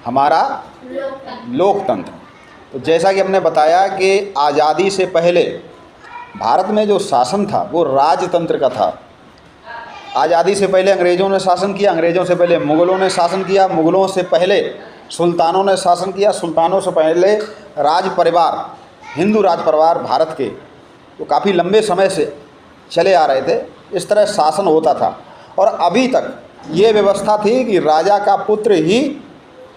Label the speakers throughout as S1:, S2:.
S1: हमारा लोकतंत्र। तो जैसा कि हमने बताया कि आज़ादी से पहले भारत में जो शासन था वो राजतंत्र का था। आज़ादी से पहले अंग्रेज़ों ने शासन किया, अंग्रेज़ों से पहले मुग़लों ने शासन किया, मुग़लों से पहले सुल्तानों ने शासन किया, सुल्तानों से पहले राज परिवार, हिंदू राज परिवार भारत के तो काफ़ी लंबे समय से चले आ रहे थे। इस तरह शासन होता था और अभी तक ये व्यवस्था थी कि राजा का पुत्र ही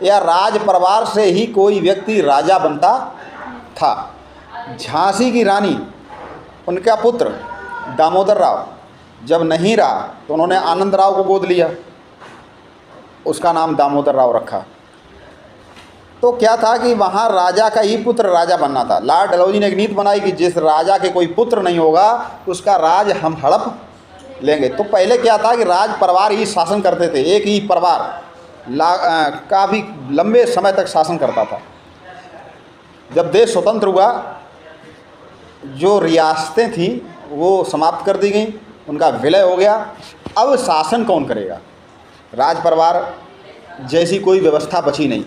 S1: या राज परिवार से ही कोई व्यक्ति राजा बनता था। झांसी की रानी, उनका पुत्र दामोदर राव जब नहीं रहा तो उन्होंने आनंद राव को गोद लिया, उसका नाम दामोदर राव रखा। तो क्या था कि वहाँ राजा का ही पुत्र राजा बनना था। लॉर्ड डलहौजी ने एक नीति बनाई कि जिस राजा के कोई पुत्र नहीं होगा उसका राज हम हड़प लेंगे। तो पहले क्या था कि राज परिवार ही शासन करते थे, एक ही परिवार काफ़ी लंबे समय तक शासन करता था। जब देश स्वतंत्र हुआ, जो रियासतें थीं वो समाप्त कर दी गई, उनका विलय हो गया। अब शासन कौन करेगा? राज परिवार जैसी कोई व्यवस्था बची नहीं।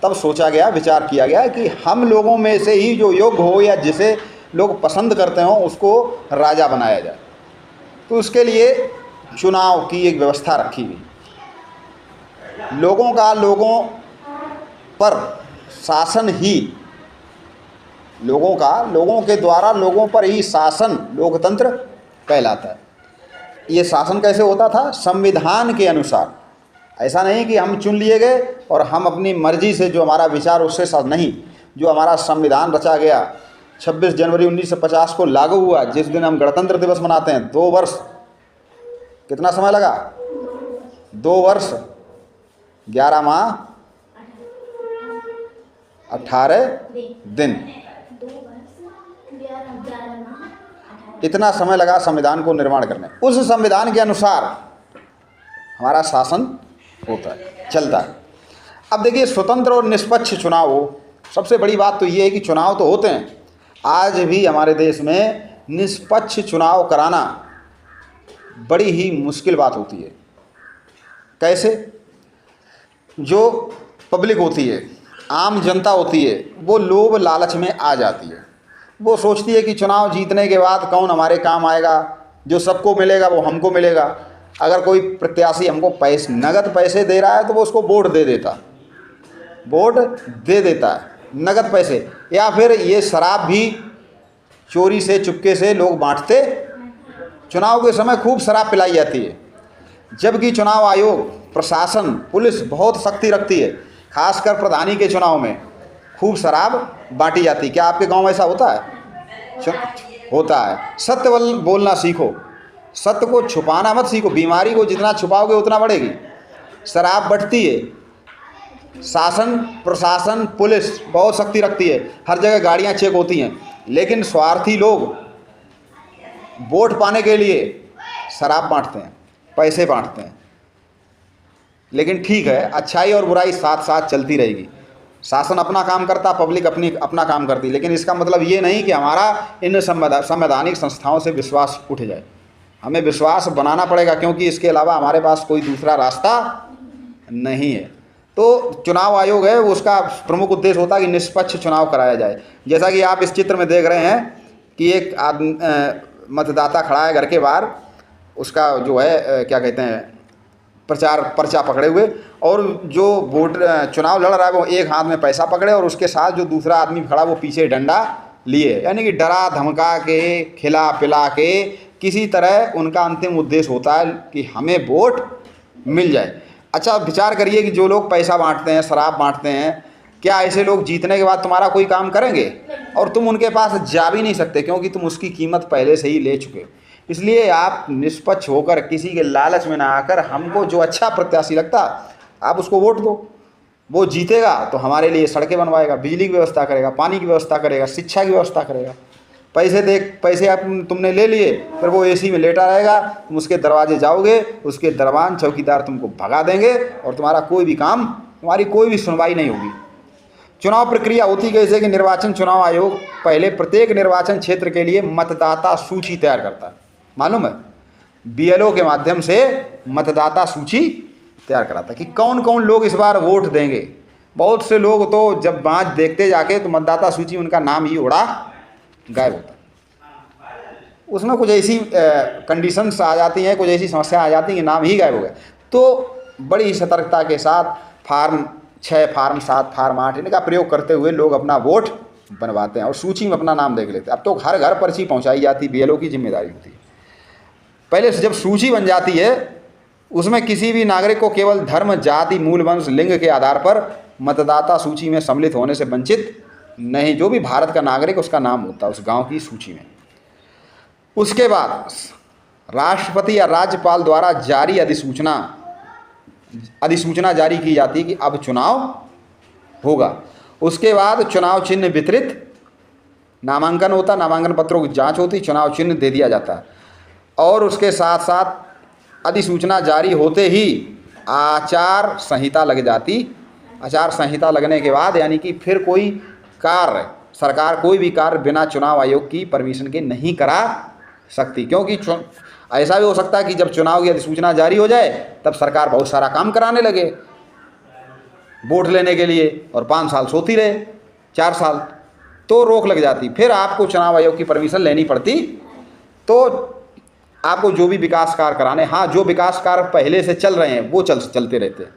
S1: तब सोचा गया, विचार किया गया कि हम लोगों में से ही जो योग्य हो या जिसे लोग पसंद करते हों उसको राजा बनाया जाए। तो उसके लिए चुनाव की एक व्यवस्था रखी गई। लोगों पर शासन ही, लोगों के द्वारा लोगों पर ही शासन लोकतंत्र कहलाता है। ये शासन कैसे होता था? संविधान के अनुसार। ऐसा नहीं कि हम चुन लिए गए और हम अपनी मर्जी से जो हमारा विचार उससे साथ नहीं। जो हमारा संविधान रचा गया 26 जनवरी 1950 को लागू हुआ, जिस दिन हम गणतंत्र दिवस मनाते हैं, 2 वर्ष, कितना समय लगा? 2 वर्ष 11 माह 18 दिन, इतना समय लगा संविधान को निर्माण करने। उस संविधान के अनुसार हमारा शासन होता है, चलता है। अब देखिए, स्वतंत्र और निष्पक्ष चुनाव हो, सबसे बड़ी बात तो ये है कि चुनाव तो होते हैं। आज भी हमारे देश में निष्पक्ष चुनाव कराना बड़ी ही मुश्किल बात होती है। कैसे? जो पब्लिक होती है, आम जनता होती है, वो लोभ लालच में आ जाती है। वो सोचती है कि चुनाव जीतने के बाद कौन हमारे काम आएगा, जो सबको मिलेगा वो हमको मिलेगा। अगर कोई प्रत्याशी हमको नगद पैसे दे रहा है तो वो उसको वोट दे देता है नगद पैसे। या फिर ये शराब भी चोरी से चुपके से लोग बांटते। चुनाव के समय खूब शराब पिलाई जाती है, जबकि चुनाव आयोग, प्रशासन, पुलिस बहुत सख्ती रखती है। खासकर प्रधानी के चुनाव में खूब शराब बांटी जाती। क्या आपके गांव में ऐसा होता है? होता है। सत्य बोलना सीखो, सत्य को छुपाना मत सीखो। बीमारी को जितना छुपाओगे उतना बढ़ेगी। शराब बढ़ती है, शासन, प्रशासन, पुलिस बहुत सख्ती रखती है, हर जगह गाड़ियां चेक होती हैं, लेकिन स्वार्थी लोग वोट पाने के लिए शराब बांटते हैं, पैसे बांटते हैं। लेकिन ठीक है, अच्छाई और बुराई साथ साथ चलती रहेगी। शासन अपना काम करता, पब्लिक अपना काम करती। लेकिन इसका मतलब ये नहीं कि हमारा इन संवैधानिक संस्थाओं से विश्वास उठ जाए। हमें विश्वास बनाना पड़ेगा, क्योंकि इसके अलावा हमारे पास कोई दूसरा रास्ता नहीं है। तो चुनाव आयोग है, उसका प्रमुख उद्देश्य होता है कि निष्पक्ष चुनाव कराया जाए। जैसा कि आप इस चित्र में देख रहे हैं कि एक मतदाता खड़ा है घर के बाहर, उसका जो है क्या कहते हैं, पर्चा पकड़े हुए, और जो वोट चुनाव लड़ रहा है वो एक हाथ में पैसा पकड़े और उसके साथ जो दूसरा आदमी खड़ा वो पीछे डंडा लिए। यानी कि डरा धमका के, खिला पिला के, किसी तरह उनका अंतिम उद्देश्य होता है कि हमें वोट मिल जाए। अच्छा, विचार करिए कि जो लोग पैसा बांटते हैं, शराब बांटते हैं, क्या ऐसे लोग जीतने के बाद तुम्हारा कोई काम करेंगे? और तुम उनके पास जा भी नहीं सकते, क्योंकि तुम उसकी कीमत पहले से ही ले चुके। इसलिए आप निष्पक्ष होकर, किसी के लालच में ना आकर, हमको जो अच्छा प्रत्याशी लगता आप उसको वोट दो। वो जीतेगा तो हमारे लिए सड़कें बनवाएगा, बिजली की व्यवस्था करेगा, पानी की व्यवस्था करेगा, शिक्षा की व्यवस्था करेगा। पैसे आप तुमने ले लिए, फिर वो एसी में लेटा रहेगा, तुम उसके दरवाजे जाओगे, उसके दरबान चौकीदार तुमको भगा देंगे और तुम्हारा कोई भी काम, तुम्हारी कोई भी सुनवाई नहीं होगी। चुनाव प्रक्रिया होती कैसे कि निर्वाचन चुनाव आयोग पहले प्रत्येक निर्वाचन क्षेत्र के लिए मतदाता सूची तैयार करता है। मालूम है, बीएलओ के माध्यम से मतदाता सूची तैयार कराता है कि कौन कौन लोग इस बार वोट देंगे। बहुत से लोग तो जब बाँच देखते जाके तो मतदाता सूची में उनका नाम ही उड़ा गायब होता है। उसमें कुछ ऐसी कंडीशंस आ जाती हैं, कुछ ऐसी समस्या आ जाती हैं कि नाम ही गायब हो गए। तो बड़ी ही सतर्कता के साथ फार्म 6, फार्म 7, फार्म 8 इनका प्रयोग करते हुए लोग अपना वोट बनवाते हैं और सूची में अपना नाम देख लेते हैं। अब तो घर घर पर्ची पहुंचाई जाती, बीएलओ की जिम्मेदारी होती है। पहले से जब सूची बन जाती है उसमें किसी भी नागरिक को केवल धर्म, जाति, मूल वंश, लिंग के आधार पर मतदाता सूची में सम्मिलित होने से वंचित नहीं, जो भी भारत का नागरिक उसका नाम होता है उस गांव की सूची में। उसके बाद राष्ट्रपति या राज्यपाल द्वारा जारी अधिसूचना जारी की जाती है कि अब चुनाव होगा। उसके बाद चुनाव चिन्ह वितरित, नामांकन होता, नामांकन पत्रों की जांच होती, चुनाव चिन्ह दे दिया जाता है और उसके साथ साथ अधिसूचना जारी होते ही आचार संहिता लग जाती। आचार संहिता लगने के बाद यानी कि फिर कोई कार्य, सरकार कोई भी कार्य बिना चुनाव आयोग की परमिशन के नहीं करा सकती, क्योंकि ऐसा भी हो सकता है कि जब चुनाव की अधिसूचना जारी हो जाए तब सरकार बहुत सारा काम कराने लगे वोट लेने के लिए और 5 साल सोती रहे, 4 साल, तो रोक लग जाती। फिर आपको चुनाव आयोग की परमिशन लेनी पड़ती। तो आपको जो भी विकास कार्य कराने, हाँ जो विकास कार्य पहले से चल रहे हैं वो चलते रहते हैं।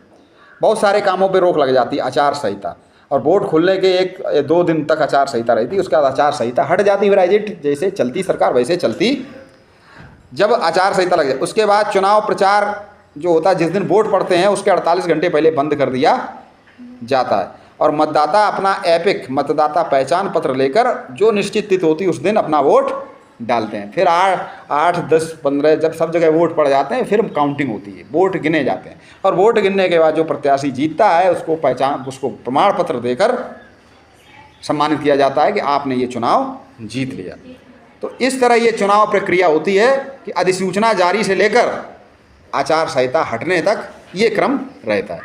S1: बहुत सारे कामों पे रोक लग जाती, आचार संहिता, और वोट खुलने के 1-2 दिन तक आचार संहिता रहती, उसके बाद आचार संहिता हट जाती। फिर एजिट जैसे चलती सरकार वैसे चलती। जब आचार संहिता लग जाए उसके बाद चुनाव प्रचार जो होता है, जिस दिन वोट पड़ते हैं उसके 48 घंटे पहले बंद कर दिया जाता है और मतदाता अपना एपिक मतदाता पहचान पत्र लेकर जो निश्चित तिथि होती है उस दिन अपना वोट डालते हैं। फिर 8, 10, 15 जब सब जगह वोट पड़ जाते हैं फिर काउंटिंग होती है, वोट गिने जाते हैं और वोट गिनने के बाद जो प्रत्याशी जीतता है उसको प्रमाण पत्र देकर सम्मानित किया जाता है कि आपने ये चुनाव जीत लिया। तो इस तरह ये चुनाव प्रक्रिया होती है कि अधिसूचना जारी से लेकर आचार संहिता हटने तक ये क्रम रहता है।